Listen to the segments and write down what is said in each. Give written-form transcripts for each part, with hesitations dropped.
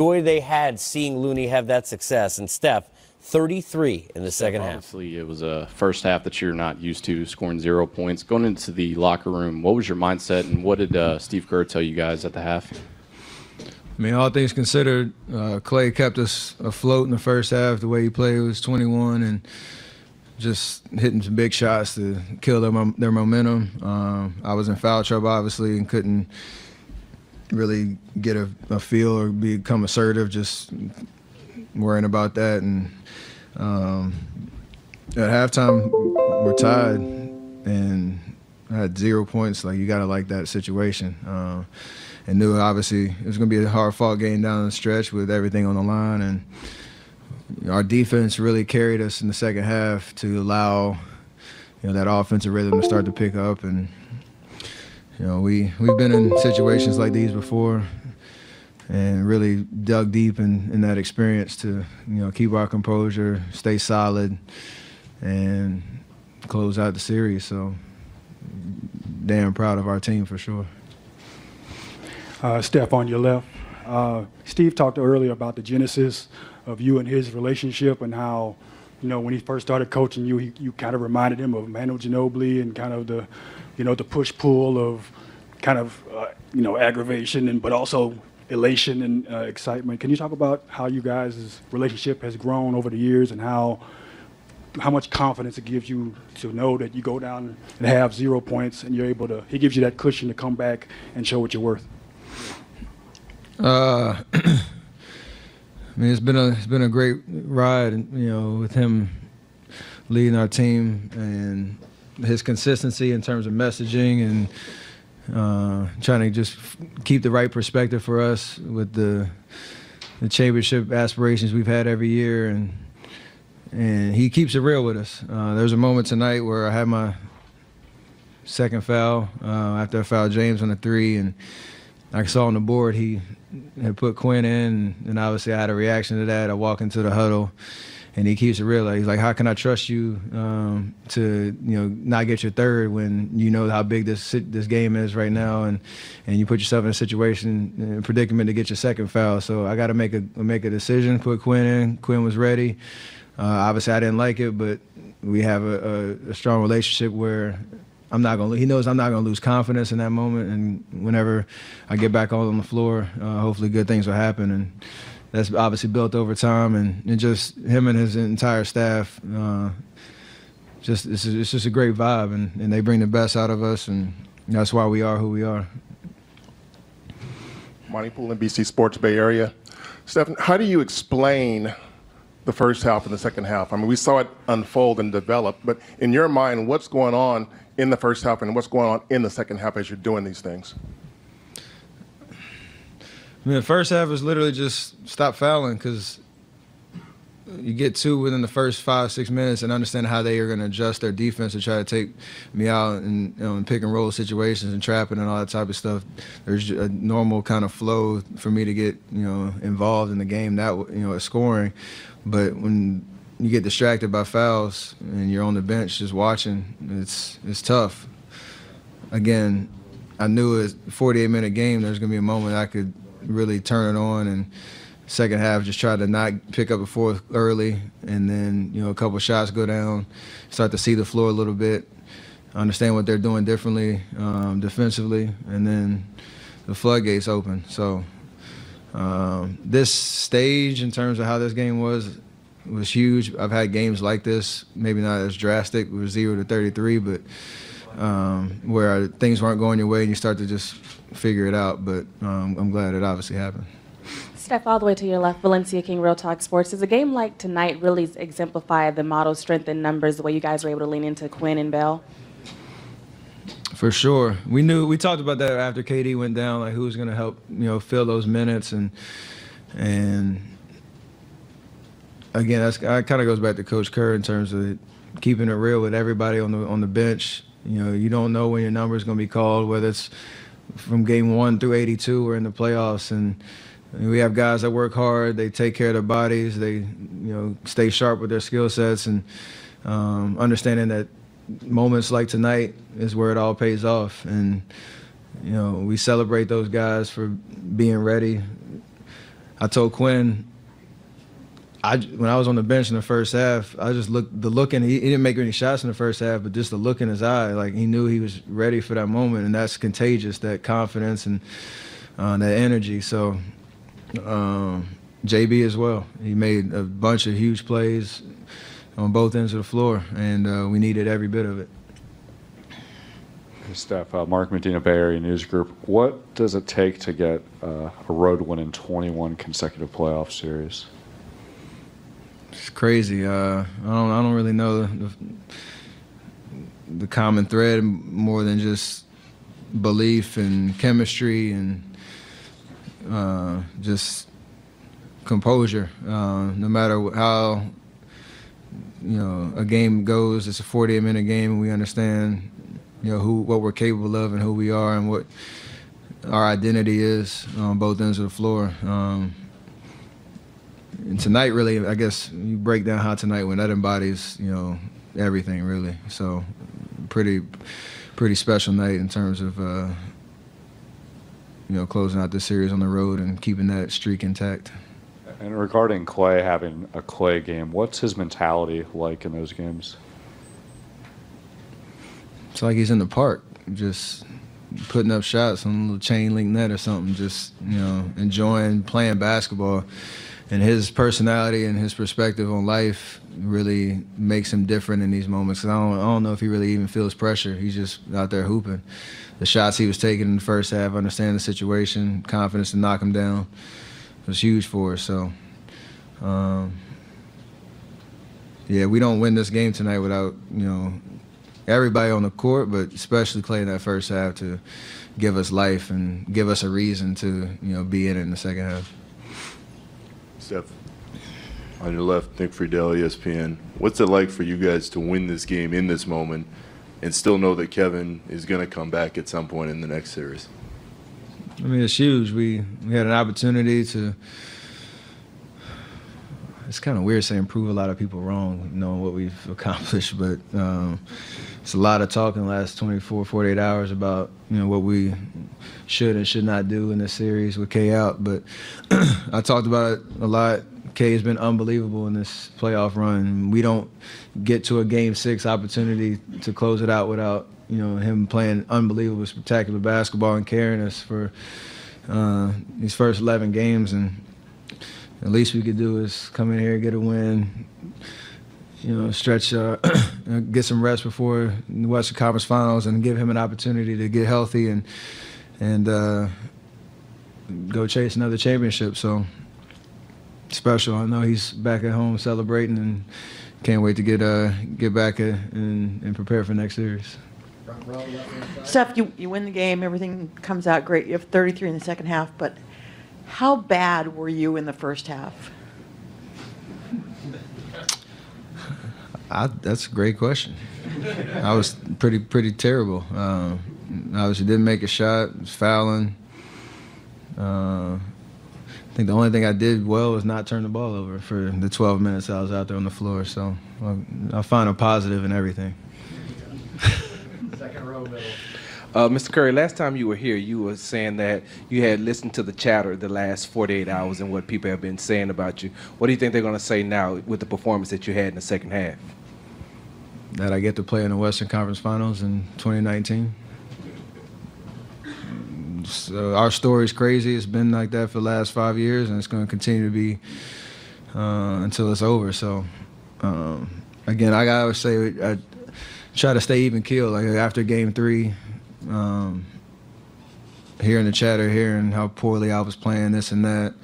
joy they had seeing Looney have that success. And Steph, 33 in the second half. Obviously, it was a first half that you're not used to, scoring 0 points. Going into the locker room, what was your mindset, and what did Steve Kerr tell you guys at the half? I mean, all things considered, Clay kept us afloat in the first half. The way he played was 21 and just hitting some big shots to kill their momentum. I was in foul trouble, obviously, and couldn't really get a feel or become assertive, just worrying about that. And at halftime, we're tied, and I had 0 points. Like, you got to like that situation. And knew, obviously, it was going to be a hard-fought game down the stretch with everything on the line. And our defense really carried us in the second half to allow, that offensive rhythm to start to pick up. And, we've been in situations like these before and really dug deep in that experience to, keep our composure, stay solid, and close out the series. So damn proud of our team for sure. Steph, on your left. Steve talked earlier about the genesis of you and his relationship and how, when he first started coaching you, you kind of reminded him of Manu Ginobili and kind of the, the push-pull of kind of, aggravation but also elation and excitement. Can you talk about how you guys' relationship has grown over the years and how much confidence it gives you to know that you go down and have 0 points and you're able to, he gives you that cushion to come back and show what you're worth? I mean, it's been a great ride, with him leading our team and his consistency in terms of messaging and trying to just keep the right perspective for us with the championship aspirations we've had every year, and he keeps it real with us. There's a moment tonight where I had my second foul after I fouled James on the three, and I saw on the board he had put Quinn in, and obviously I had a reaction to that. I walk into the huddle, and he keeps it real. He's like, how can I trust you to not get your third when you know how big this game is right now, and you put yourself in a situation, a predicament to get your second foul. So I got to make a decision, put Quinn in. Quinn was ready. Obviously I didn't like it, but we have a strong relationship where he knows I'm not gonna lose confidence in that moment, and whenever I get back on the floor, hopefully good things will happen, and that's obviously built over time, and just him and his entire staff, it's just a great vibe, and they bring the best out of us, and that's why we are who we are. Monty Poole, NBC Sports Bay Area. Stephen, how do you explain the first half and the second half? I mean, we saw it unfold and develop, but in your mind, what's going on in the first half and what's going on in the second half as you're doing these things? I mean, the first half is literally just stop fouling, because you get two within the first 5-6 minutes and understand how they are going to adjust their defense to try to take me out in pick and roll situations and trapping and all that type of stuff. There's a normal kind of flow for me to get involved in the game, that scoring. But when you get distracted by fouls and you're on the bench just watching, it's tough. Again, I knew it was a 48-minute game. There's going to be a moment I could really turn it on, and second half just try to not pick up a fourth early, and then a couple shots go down, start to see the floor a little bit, understand what they're doing differently defensively, and then the floodgates open. So this stage in terms of how this game was huge. I've had games like this, maybe not as drastic, with 0 to 33, but where things weren't going your way and you start to just figure it out. But I'm glad it obviously happened. Steph, all the way to your left, Valencia King, Real Talk Sports. Does a game like tonight really exemplify the motto, strength in numbers, the way you guys were able to lean into Quinn and Bell? For sure. We talked about that after KD went down, like who was going to help, fill those minutes. And again, that kind of goes back to Coach Kerr in terms of keeping it real with everybody on the bench. You don't know when your number is going to be called, whether it's from game 1 through 82 or in the playoffs. And we have guys that work hard. They take care of their bodies. They, stay sharp with their skill sets, and understanding that moments like tonight is where it all pays off. And we celebrate those guys for being ready. I told Quinn, when I was on the bench in the first half, I just looked, the look in, he didn't make any shots in the first half, but just the look in his eye, like he knew he was ready for that moment, and that's contagious, that confidence and that energy. So JB as well. He made a bunch of huge plays on both ends of the floor, and we needed every bit of it. Hey, Steph, Mark Medina, Bay Area News Group. What does it take to get a road win in 21 consecutive playoff series? It's crazy. I don't really know the common thread more than just belief and chemistry and just composure. No matter how a game goes, it's a 48-minute game, and we understand what we're capable of and who we are and what our identity is on both ends of the floor. And tonight, really, I guess you break down how tonight went. That embodies, everything, really. So, pretty special night in terms of, closing out this series on the road and keeping that streak intact. And regarding Clay having a Clay game, what's his mentality like in those games? It's like he's in the park, just putting up shots on a little chain link net or something, just, enjoying playing basketball. And his personality and his perspective on life really makes him different in these moments. 'Cause I don't know if he really even feels pressure. He's just out there hooping. The shots he was taking in the first half, understanding the situation, confidence to knock him down, was huge for us. So, we don't win this game tonight without, everybody on the court, but especially Clay in that first half to give us life and give us a reason to, be in it in the second half. Steph, on your left, Nick Friedel, ESPN. What's it like for you guys to win this game in this moment and still know that Kevin is going to come back at some point in the next series? I mean, it's huge. We had an opportunity to, it's kind of weird saying prove a lot of people wrong, knowing what we've accomplished, but it's a lot of talk in the last 24, 48 hours about, what we should and should not do in this series with K out. But I talked about it a lot. K has been unbelievable in this playoff run. We don't get to a Game 6 opportunity to close it out without, him playing unbelievable, spectacular basketball and carrying us for these first 11 games. And the least we could do is come in here, get a win, stretch, get some rest before the Western Conference Finals, and give him an opportunity to get healthy and go chase another championship. So special. I know he's back at home celebrating, and can't wait to get back and prepare for next series. Steph, you win the game, everything comes out great. You have 33 in the second half, but how bad were you in the first half? That's a great question. I was pretty terrible. Obviously didn't make a shot, was fouling. I think the only thing I did well was not turn the ball over for the 12 minutes I was out there on the floor. So I find a positive in everything. Second row middle. Mr. Curry, last time you were here, you were saying that you had listened to the chatter the last 48 hours and what people have been saying about you. What do you think they're going to say now with the performance that you had in the second half? That I get to play in the Western Conference Finals in 2019. So our story's crazy. It's been like that for the last 5 years, and it's going to continue to be until it's over. So, again, I always say I try to stay even keel. Like after Game 3, hearing the chatter, hearing how poorly I was playing, this and that.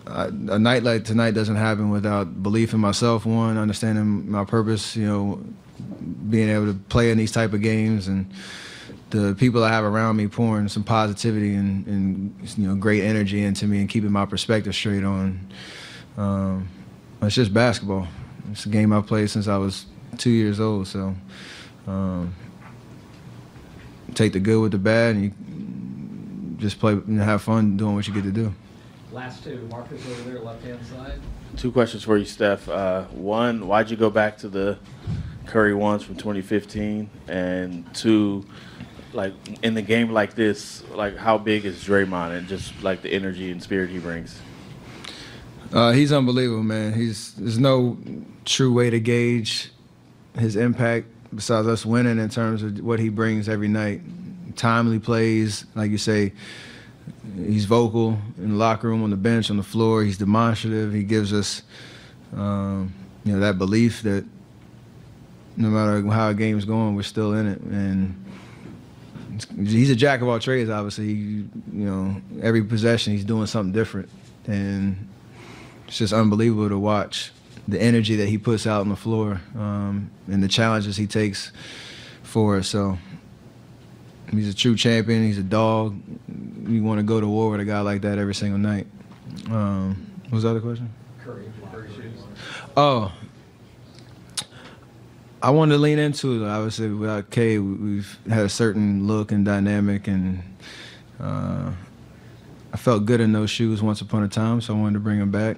A night like tonight doesn't happen without belief in myself, one, understanding my purpose, being able to play in these type of games, and the people I have around me pouring some positivity and great energy into me and keeping my perspective straight on. It's just basketball. It's a game I've played since I was 2 years old, so take the good with the bad, and you just play and have fun doing what you get to do. Last two. Marcus over there, left-hand side. Two questions for you, Steph. One, why'd you go back to the Curry ones from 2015? And two, like in the game like this, like how big is Draymond and just like the energy and spirit he brings? He's unbelievable, man. There's no true way to gauge his impact besides us winning in terms of what he brings every night. Timely plays, like you say. He's vocal in the locker room, on the bench, on the floor. He's demonstrative. He gives us, that belief that no matter how a game's going, we're still in it. And he's a jack of all trades, obviously. Every possession he's doing something different. And it's just unbelievable to watch the energy that he puts out on the floor and the challenges he takes for us. So he's a true champion. He's a dog. You want to go to war with a guy like that every single night. What was the other question? Curry shoes. Oh, I wanted to lean into it. Obviously, without K, we've had a certain look and dynamic, and I felt good in those shoes once upon a time, so I wanted to bring them back.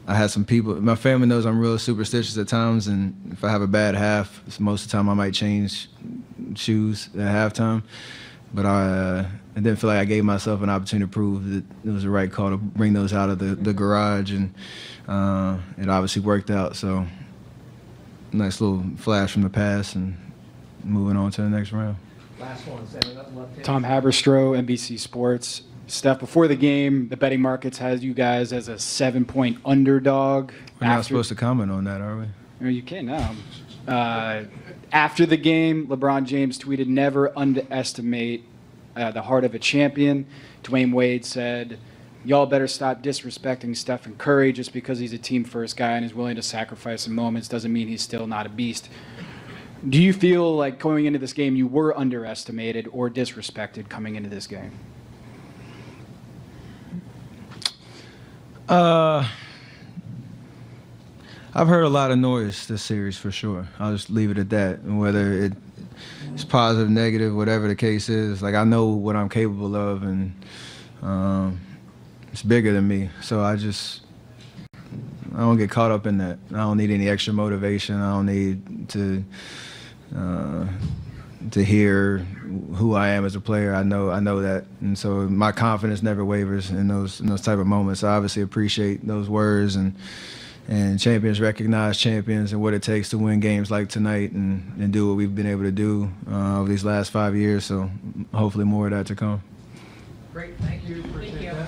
I had some people, my family knows I'm real superstitious at times, and if I have a bad half, most of the time I might change shoes at halftime. But I didn't feel like I gave myself an opportunity to prove that it was the right call to bring those out of the garage, and it obviously worked out. So nice little flash from the past and moving on to the next round. Last one, standing up left hand. Tom Haberstroh, NBC Sports. Steph, before the game, the betting markets has you guys as a 7-point underdog. We're not supposed to comment on that, are we? Well, you can now. After the game, LeBron James tweeted, "Never underestimate the heart of a champion." Dwayne Wade said, "Y'all better stop disrespecting Stephen Curry. Just because he's a team-first guy and is willing to sacrifice in moments doesn't mean he's still not a beast." Do you feel like going into this game you were underestimated or disrespected coming into this game? I've heard a lot of noise this series for sure. I'll just leave it at that. And whether it's positive, negative, whatever the case is, like I know what I'm capable of, and it's bigger than me. So I don't get caught up in that. I don't need any extra motivation. I don't need to hear who I am as a player. I know that, and so my confidence never wavers in those type of moments. I obviously appreciate those words, and champions recognize champions and what it takes to win games like tonight and do what we've been able to do over these last 5 years. So hopefully more of that to come. Great, thank you. Appreciate that.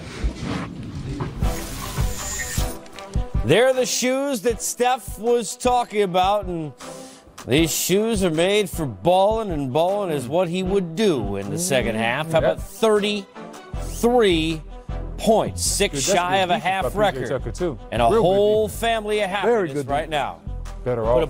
They're the shoes that Steph was talking about, and these shoes are made for balling, and balling is what he would do in the second half. How about 33 points, six shy of a half record, and a whole family of happiness right now. Better off.